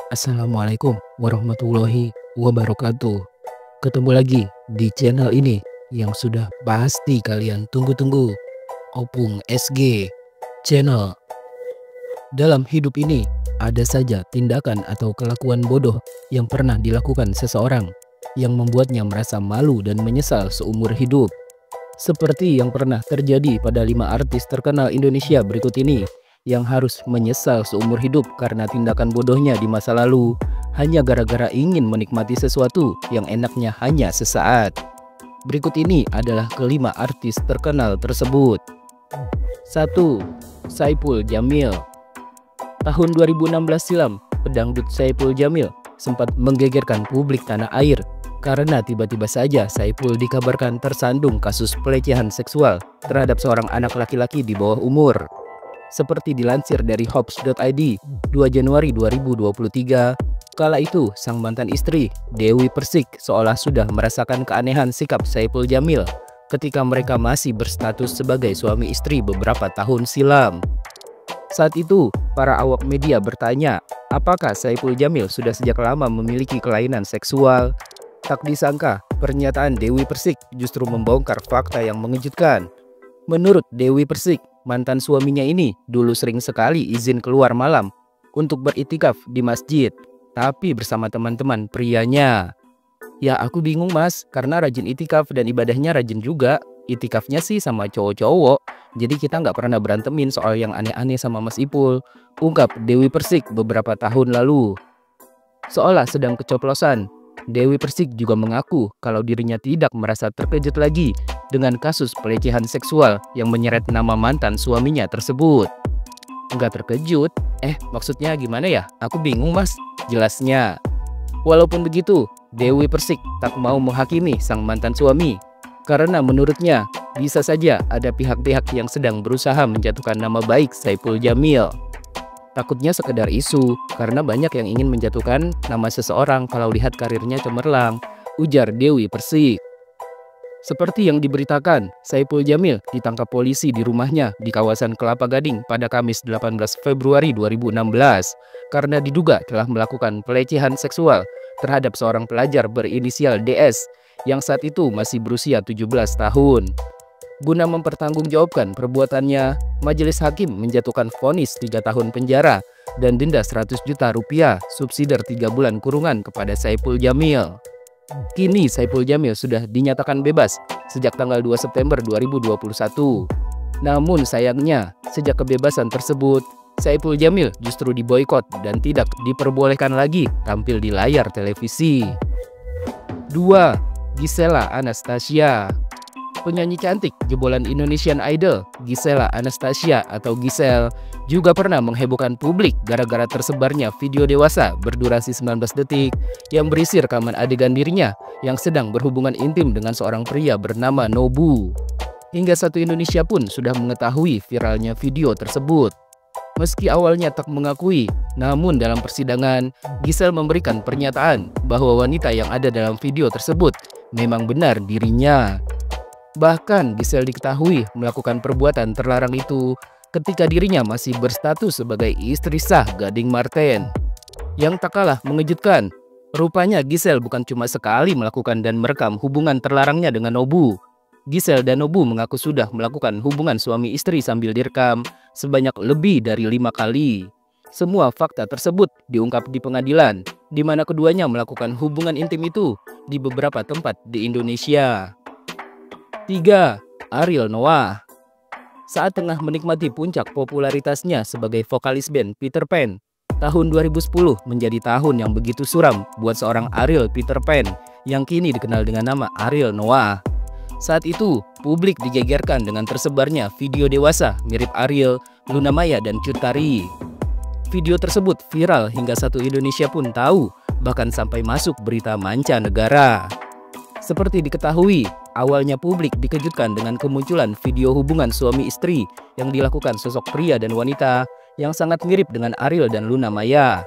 Assalamualaikum warahmatullahi wabarakatuh. Ketemu lagi di channel ini yang sudah pasti kalian tunggu-tunggu, Opung SG Channel. Dalam hidup ini, ada saja tindakan atau kelakuan bodoh yang pernah dilakukan seseorang yang membuatnya merasa malu dan menyesal seumur hidup. Seperti yang pernah terjadi pada 5 artis terkenal Indonesia berikut ini yang harus menyesal seumur hidup karena tindakan bodohnya di masa lalu hanya gara-gara ingin menikmati sesuatu yang enaknya hanya sesaat. Berikut ini adalah kelima artis terkenal tersebut. 1. Saipul Jamil. Tahun 2016 silam, pedangdut Saipul Jamil sempat menggegerkan publik tanah air karena tiba-tiba saja Saipul dikabarkan tersandung kasus pelecehan seksual terhadap seorang anak laki-laki di bawah umur. Seperti dilansir dari Hops.id 2 Januari 2023, kala itu sang mantan istri, Dewi Persik, seolah sudah merasakan keanehan sikap Saipul Jamil ketika mereka masih berstatus sebagai suami istri beberapa tahun silam. Saat itu, para awak media bertanya, apakah Saipul Jamil sudah sejak lama memiliki kelainan seksual? Tak disangka, pernyataan Dewi Persik justru membongkar fakta yang mengejutkan. Menurut Dewi Persik, mantan suaminya ini dulu sering sekali izin keluar malam untuk beritikaf di masjid, tapi bersama teman-teman prianya. Ya aku bingung mas, karena rajin itikaf dan ibadahnya rajin juga. Itikafnya sih sama cowok-cowok, jadi kita nggak pernah berantemin soal yang aneh-aneh sama Mas Ipul, ungkap Dewi Persik beberapa tahun lalu. Seolah sedang keceplosan, Dewi Persik juga mengaku kalau dirinya tidak merasa terkejut lagi dengan kasus pelecehan seksual yang menyeret nama mantan suaminya tersebut. Enggak terkejut? Maksudnya gimana ya? Aku bingung mas, jelasnya. Walaupun begitu, Dewi Persik tak mau menghakimi sang mantan suami. Karena menurutnya, bisa saja ada pihak-pihak yang sedang berusaha menjatuhkan nama baik Saipul Jamil. Takutnya sekedar isu, karena banyak yang ingin menjatuhkan nama seseorang kalau lihat karirnya cemerlang, ujar Dewi Persik. Seperti yang diberitakan, Saipul Jamil ditangkap polisi di rumahnya di kawasan Kelapa Gading pada Kamis 18 Februari 2016 karena diduga telah melakukan pelecehan seksual terhadap seorang pelajar berinisial DS yang saat itu masih berusia 17 tahun. Guna mempertanggungjawabkan perbuatannya, majelis hakim menjatuhkan vonis 3 tahun penjara dan denda 100 juta rupiah subsidiar 3 bulan kurungan kepada Saipul Jamil. Kini Saipul Jamil sudah dinyatakan bebas sejak tanggal 2 September 2021. Namun sayangnya, sejak kebebasan tersebut, Saipul Jamil justru diboikot dan tidak diperbolehkan lagi tampil di layar televisi. 2. Gisela Anastasia. Penyanyi cantik jebolan Indonesian Idol, Gisela Anastasia atau Gisel, juga pernah menghebohkan publik gara-gara tersebarnya video dewasa berdurasi 19 detik yang berisi rekaman adegan dirinya yang sedang berhubungan intim dengan seorang pria bernama Nobu. Hingga satu Indonesia pun sudah mengetahui viralnya video tersebut. Meski awalnya tak mengakui, namun dalam persidangan, Gisel memberikan pernyataan bahwa wanita yang ada dalam video tersebut memang benar dirinya. Bahkan Gisel diketahui melakukan perbuatan terlarang itu ketika dirinya masih berstatus sebagai istri sah Gading Marten. Yang tak kalah mengejutkan, rupanya Gisel bukan cuma sekali melakukan dan merekam hubungan terlarangnya dengan Nobu. Gisel dan Nobu mengaku sudah melakukan hubungan suami istri sambil direkam sebanyak lebih dari 5 kali. Semua fakta tersebut diungkap di pengadilan, di mana keduanya melakukan hubungan intim itu di beberapa tempat di Indonesia. 3. Ariel Noah. Saat tengah menikmati puncak popularitasnya sebagai vokalis band Peter Pan, tahun 2010 menjadi tahun yang begitu suram buat seorang Ariel Peter Pan yang kini dikenal dengan nama Ariel Noah. Saat itu, publik digegerkan dengan tersebarnya video dewasa mirip Ariel, Luna Maya, dan Cut Tari. Video tersebut viral hingga satu Indonesia pun tahu, bahkan sampai masuk berita mancanegara. Seperti diketahui, awalnya publik dikejutkan dengan kemunculan video hubungan suami istri yang dilakukan sosok pria dan wanita yang sangat mirip dengan Ariel dan Luna Maya.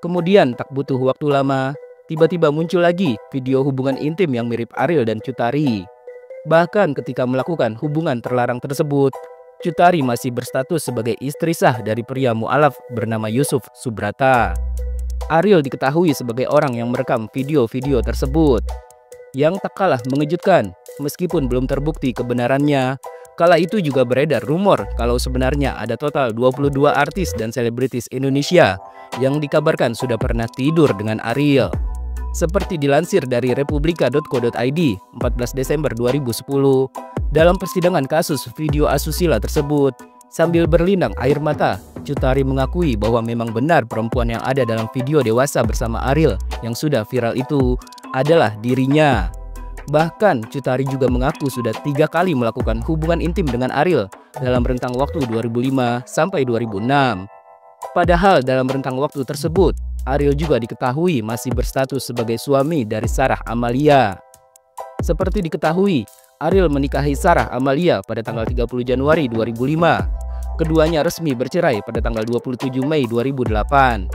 Kemudian tak butuh waktu lama, tiba-tiba muncul lagi video hubungan intim yang mirip Ariel dan Cut Tari. Bahkan ketika melakukan hubungan terlarang tersebut, Cut Tari masih berstatus sebagai istri sah dari pria mu'alaf bernama Yusuf Subrata. Ariel diketahui sebagai orang yang merekam video-video tersebut. Yang tak kalah mengejutkan, meskipun belum terbukti kebenarannya, kala itu juga beredar rumor kalau sebenarnya ada total 22 artis dan selebritis Indonesia yang dikabarkan sudah pernah tidur dengan Ariel. Seperti dilansir dari republika.co.id 14 Desember 2010, dalam persidangan kasus video asusila tersebut, sambil berlinang air mata, Cut Tari mengakui bahwa memang benar perempuan yang ada dalam video dewasa bersama Ariel yang sudah viral itu adalah dirinya. Bahkan Cut Tari juga mengaku sudah 3 kali melakukan hubungan intim dengan Ariel dalam rentang waktu 2005 sampai 2006. Padahal dalam rentang waktu tersebut, Ariel juga diketahui masih berstatus sebagai suami dari Sarah Amalia. Seperti diketahui, Ariel menikahi Sarah Amalia pada tanggal 30 Januari 2005. Keduanya resmi bercerai pada tanggal 27 Mei 2008.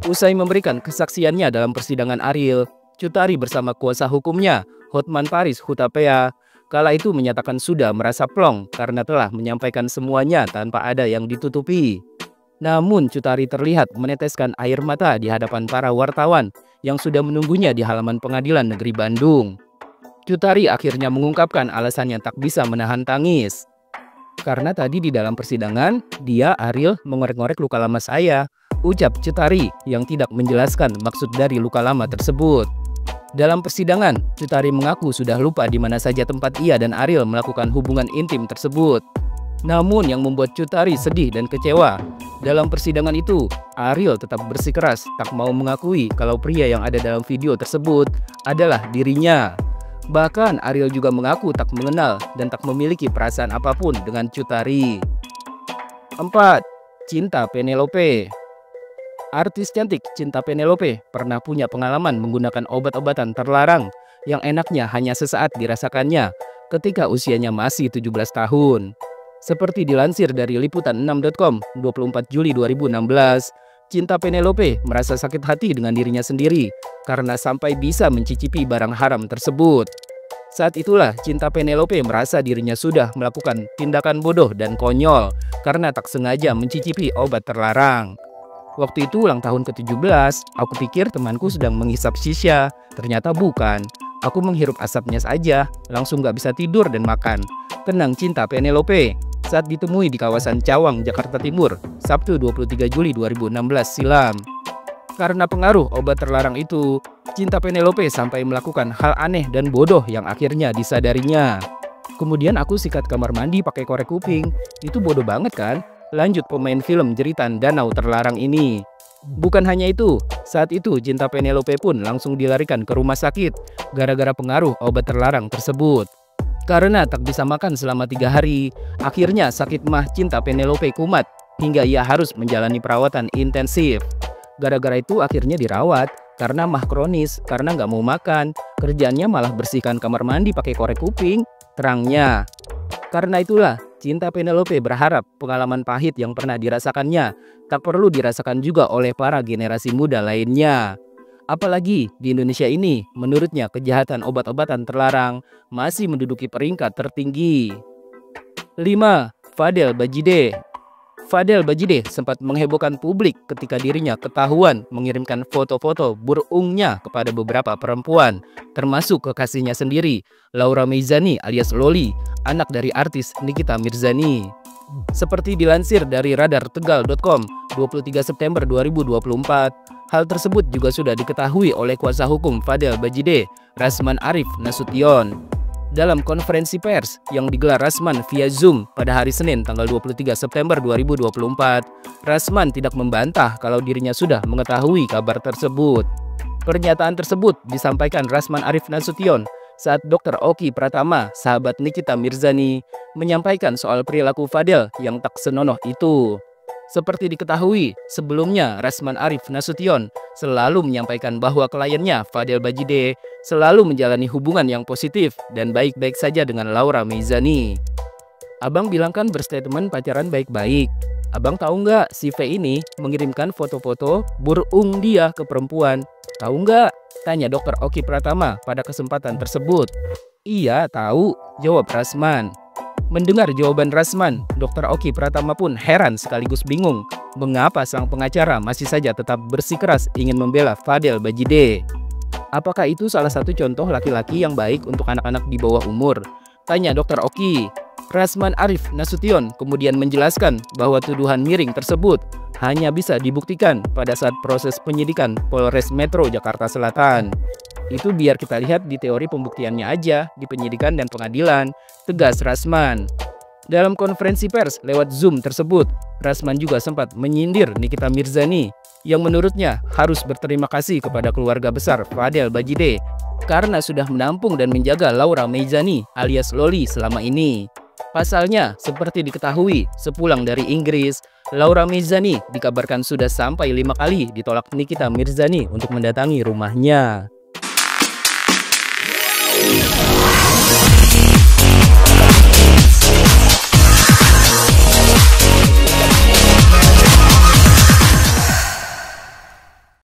Usai memberikan kesaksiannya dalam persidangan Ariel, Cut Tari bersama kuasa hukumnya, Hotman Paris Hutapea, kala itu menyatakan sudah merasa plong karena telah menyampaikan semuanya tanpa ada yang ditutupi. Namun Cut Tari terlihat meneteskan air mata di hadapan para wartawan yang sudah menunggunya di halaman Pengadilan Negeri Bandung. Cut Tari akhirnya mengungkapkan alasannya tak bisa menahan tangis. Karena tadi di dalam persidangan, dia Ariel mengorek-ngorek luka lama saya, ucap Cut Tari yang tidak menjelaskan maksud dari luka lama tersebut. Dalam persidangan, Cut Tari mengaku sudah lupa di mana saja tempat ia dan Ariel melakukan hubungan intim tersebut. Namun yang membuat Cut Tari sedih dan kecewa, dalam persidangan itu, Ariel tetap bersikeras tak mau mengakui kalau pria yang ada dalam video tersebut adalah dirinya. Bahkan Ariel juga mengaku tak mengenal dan tak memiliki perasaan apapun dengan Cut Tari. 4. Cinta Penelope. Artis cantik Cinta Penelope pernah punya pengalaman menggunakan obat-obatan terlarang yang enaknya hanya sesaat dirasakannya ketika usianya masih 17 tahun. Seperti dilansir dari liputan6.com 24 Juli 2016, Cinta Penelope merasa sakit hati dengan dirinya sendiri karena sampai bisa mencicipi barang haram tersebut. Saat itulah Cinta Penelope merasa dirinya sudah melakukan tindakan bodoh dan konyol karena tak sengaja mencicipi obat terlarang. Waktu itu ulang tahun ke-17, aku pikir temanku sedang menghisap shisha, ternyata bukan. Aku menghirup asapnya saja, langsung gak bisa tidur dan makan. Tenang Cinta Penelope saat ditemui di kawasan Cawang, Jakarta Timur, Sabtu 23 Juli 2016 silam. Karena pengaruh obat terlarang itu, Cinta Penelope sampai melakukan hal aneh dan bodoh yang akhirnya disadarinya. Kemudian aku sikat kamar mandi pakai korek kuping. Itu bodoh banget kan? Lanjut pemain film jeritan Danau Terlarang ini. Bukan hanya itu, saat itu Cinta Penelope pun langsung dilarikan ke rumah sakit gara-gara pengaruh obat terlarang tersebut. Karena tak bisa makan selama 3 hari, akhirnya sakit mah Cinta Penelope kumat hingga ia harus menjalani perawatan intensif. Gara-gara itu akhirnya dirawat karena mah kronis, karena nggak mau makan, kerjaannya malah bersihkan kamar mandi pakai korek kuping, terangnya. Karena itulah, Cinta Penelope berharap pengalaman pahit yang pernah dirasakannya tak perlu dirasakan juga oleh para generasi muda lainnya. Apalagi di Indonesia ini, menurutnya kejahatan obat-obatan terlarang masih menduduki peringkat tertinggi. 5. Fadel Bajide. Fadel Bajide sempat menghebohkan publik ketika dirinya ketahuan mengirimkan foto-foto burungnya kepada beberapa perempuan, termasuk kekasihnya sendiri, Laura Meizani alias Loli, anak dari artis Nikita Mirzani. Seperti dilansir dari radartegal.com 23 September 2024, hal tersebut juga sudah diketahui oleh kuasa hukum Fadel Bajide, Rasman Arif Nasution. Dalam konferensi pers yang digelar Rasman via Zoom pada hari Senin tanggal 23 September 2024, Rasman tidak membantah kalau dirinya sudah mengetahui kabar tersebut. Pernyataan tersebut disampaikan Rasman Arif Nasution saat Dr. Oki Pratama, sahabat Nikita Mirzani, menyampaikan soal perilaku Fadel yang tak senonoh itu. Seperti diketahui, sebelumnya Rasman Arif Nasution selalu menyampaikan bahwa kliennya Fadel Bajide selalu menjalani hubungan yang positif dan baik-baik saja dengan Laura Meizani. Abang bilang kan berstatement pacaran baik-baik. Abang tahu nggak si V ini mengirimkan foto-foto burung dia ke perempuan? Tahu nggak? Tanya Dr. Oki Pratama pada kesempatan tersebut. Iya, tahu, jawab Rasman. Mendengar jawaban Rasman, Dr. Oki Pratama pun heran sekaligus bingung mengapa sang pengacara masih saja tetap bersikeras ingin membela Fadel Bajide. Apakah itu salah satu contoh laki-laki yang baik untuk anak-anak di bawah umur? Tanya Dr. Oki. Rasman Arif Nasution kemudian menjelaskan bahwa tuduhan miring tersebut hanya bisa dibuktikan pada saat proses penyidikan Polres Metro Jakarta Selatan. Itu biar kita lihat di teori pembuktiannya aja di penyidikan dan pengadilan, tegas Rasman. Dalam konferensi pers lewat Zoom tersebut, Rasman juga sempat menyindir Nikita Mirzani yang menurutnya harus berterima kasih kepada keluarga besar Fadel Bajide karena sudah menampung dan menjaga Laura Meizani alias Loli selama ini. Pasalnya, seperti diketahui, sepulang dari Inggris, Laura Meizani dikabarkan sudah sampai 5 kali ditolak Nikita Mirzani untuk mendatangi rumahnya.